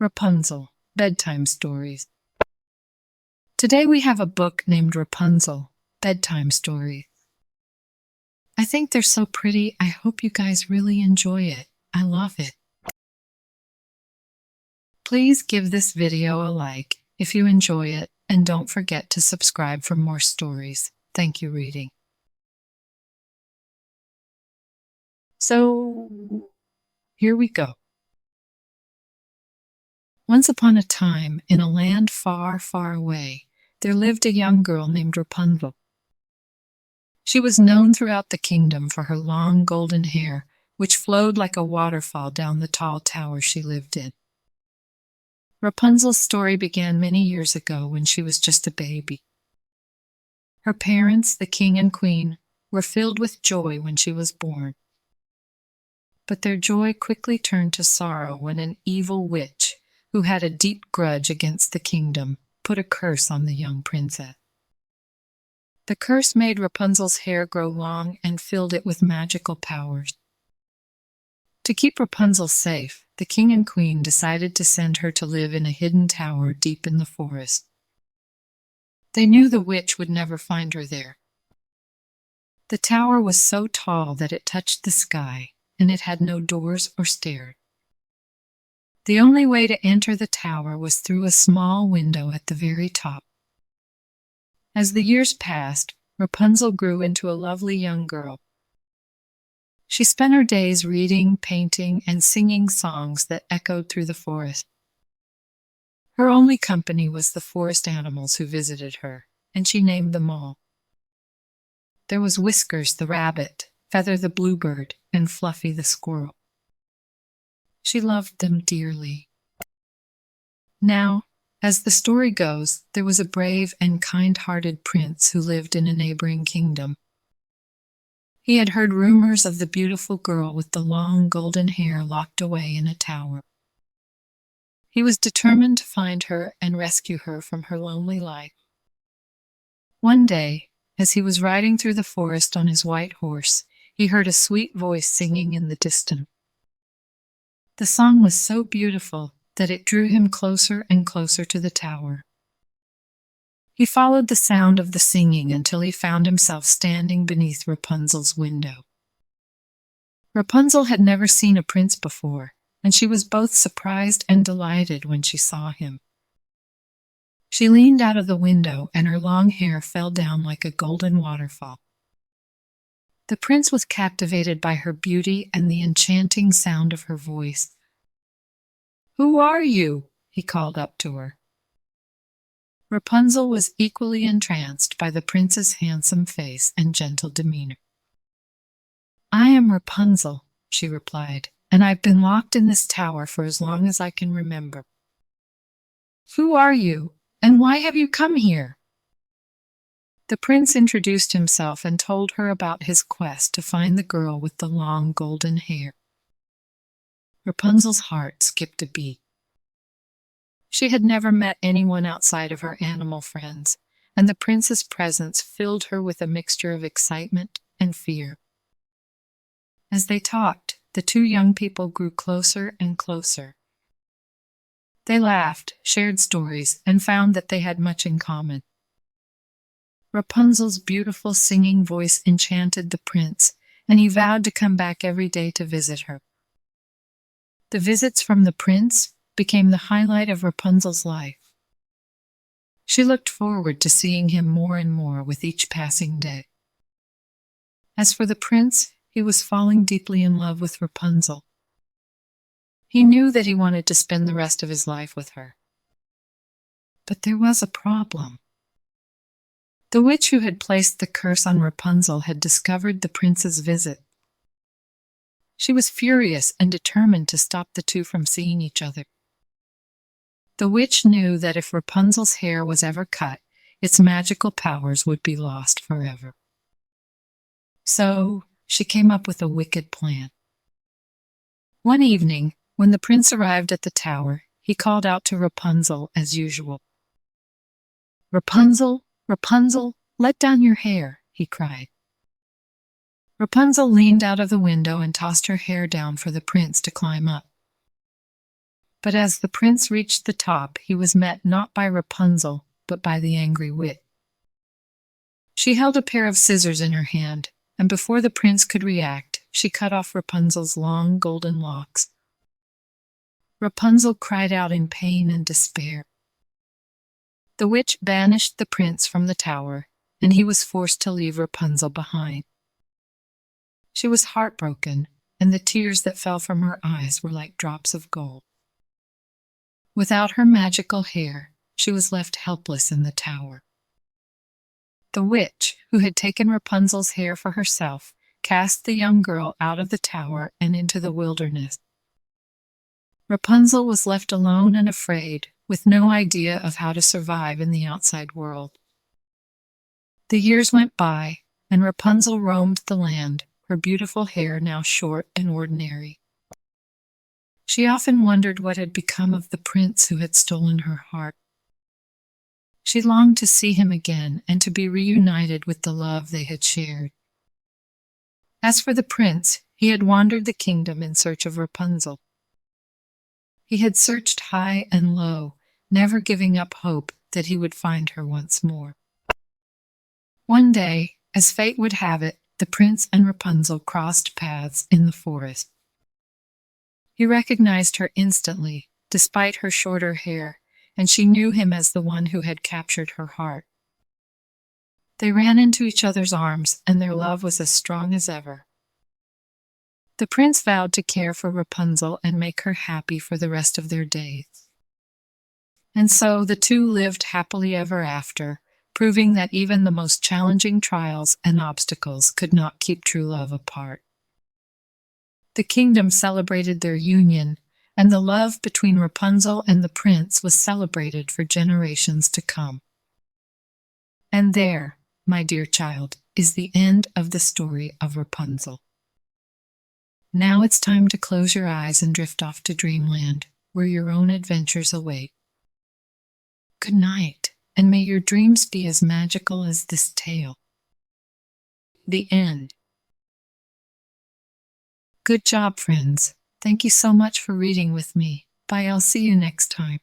Rapunzel, Bedtime Stories. Today we have a book named Rapunzel, Bedtime Stories. I think they're so pretty. I hope you guys really enjoy it. I love it. Please give this video a like if you enjoy it, and don't forget to subscribe for more stories. Thank you, reading. So, here we go. Once upon a time, in a land far, far away, there lived a young girl named Rapunzel. She was known throughout the kingdom for her long golden hair, which flowed like a waterfall down the tall tower she lived in. Rapunzel's story began many years ago when she was just a baby. Her parents, the king and queen, were filled with joy when she was born. But their joy quickly turned to sorrow when an evil witch, who had a deep grudge against the kingdom, put a curse on the young princess. The curse made Rapunzel's hair grow long and filled it with magical powers. To keep Rapunzel safe, the king and queen decided to send her to live in a hidden tower deep in the forest. They knew the witch would never find her there. The tower was so tall that it touched the sky, and it had no doors or stairs. The only way to enter the tower was through a small window at the very top. As the years passed, Rapunzel grew into a lovely young girl. She spent her days reading, painting, and singing songs that echoed through the forest. Her only company was the forest animals who visited her, and she named them all. There was Whiskers the rabbit, Feather the bluebird, and Fluffy the squirrel. She loved them dearly. Now, as the story goes, there was a brave and kind-hearted prince who lived in a neighboring kingdom. He had heard rumors of the beautiful girl with the long golden hair locked away in a tower. He was determined to find her and rescue her from her lonely life. One day, as he was riding through the forest on his white horse, he heard a sweet voice singing in the distance. The song was so beautiful that it drew him closer and closer to the tower. He followed the sound of the singing until he found himself standing beneath Rapunzel's window. Rapunzel had never seen a prince before, and she was both surprised and delighted when she saw him. She leaned out of the window, and her long hair fell down like a golden waterfall. The prince was captivated by her beauty and the enchanting sound of her voice. "Who are you?" he called up to her. Rapunzel was equally entranced by the prince's handsome face and gentle demeanor. "I am Rapunzel," she replied, "and I've been locked in this tower for as long as I can remember." "Who are you, and why have you come here?" The prince introduced himself and told her about his quest to find the girl with the long golden hair. Rapunzel's heart skipped a beat. She had never met anyone outside of her animal friends, and the prince's presence filled her with a mixture of excitement and fear. As they talked, the two young people grew closer and closer. They laughed, shared stories, and found that they had much in common. Rapunzel's beautiful singing voice enchanted the prince, and he vowed to come back every day to visit her. The visits from the prince became the highlight of Rapunzel's life. She looked forward to seeing him more and more with each passing day. As for the prince, he was falling deeply in love with Rapunzel. He knew that he wanted to spend the rest of his life with her. But there was a problem. The witch who had placed the curse on Rapunzel had discovered the prince's visit. She was furious and determined to stop the two from seeing each other. The witch knew that if Rapunzel's hair was ever cut, its magical powers would be lost forever. So she came up with a wicked plan. One evening, when the prince arrived at the tower, he called out to Rapunzel as usual. "Rapunzel, Rapunzel, let down your hair," he cried. Rapunzel leaned out of the window and tossed her hair down for the prince to climb up. But as the prince reached the top, he was met not by Rapunzel, but by the angry witch. She held a pair of scissors in her hand, and before the prince could react, she cut off Rapunzel's long golden locks. Rapunzel cried out in pain and despair. The witch banished the prince from the tower, and he was forced to leave Rapunzel behind. She was heartbroken, and the tears that fell from her eyes were like drops of gold. Without her magical hair, she was left helpless in the tower. The witch, who had taken Rapunzel's hair for herself, cast the young girl out of the tower and into the wilderness. Rapunzel was left alone and afraid, with no idea of how to survive in the outside world. The years went by, and Rapunzel roamed the land, her beautiful hair now short and ordinary. She often wondered what had become of the prince who had stolen her heart. She longed to see him again and to be reunited with the love they had shared. As for the prince, he had wandered the kingdom in search of Rapunzel. He had searched high and low, never giving up hope that he would find her once more. One day, as fate would have it, the prince and Rapunzel crossed paths in the forest. He recognized her instantly, despite her shorter hair, and she knew him as the one who had captured her heart. They ran into each other's arms, and their love was as strong as ever. The prince vowed to care for Rapunzel and make her happy for the rest of their days. And so the two lived happily ever after, proving that even the most challenging trials and obstacles could not keep true love apart. The kingdom celebrated their union, and the love between Rapunzel and the prince was celebrated for generations to come. And there, my dear child, is the end of the story of Rapunzel. Now it's time to close your eyes and drift off to dreamland, where your own adventures await. Good night, and may your dreams be as magical as this tale. The end. Good job, friends. Thank you so much for reading with me. Bye, I'll see you next time.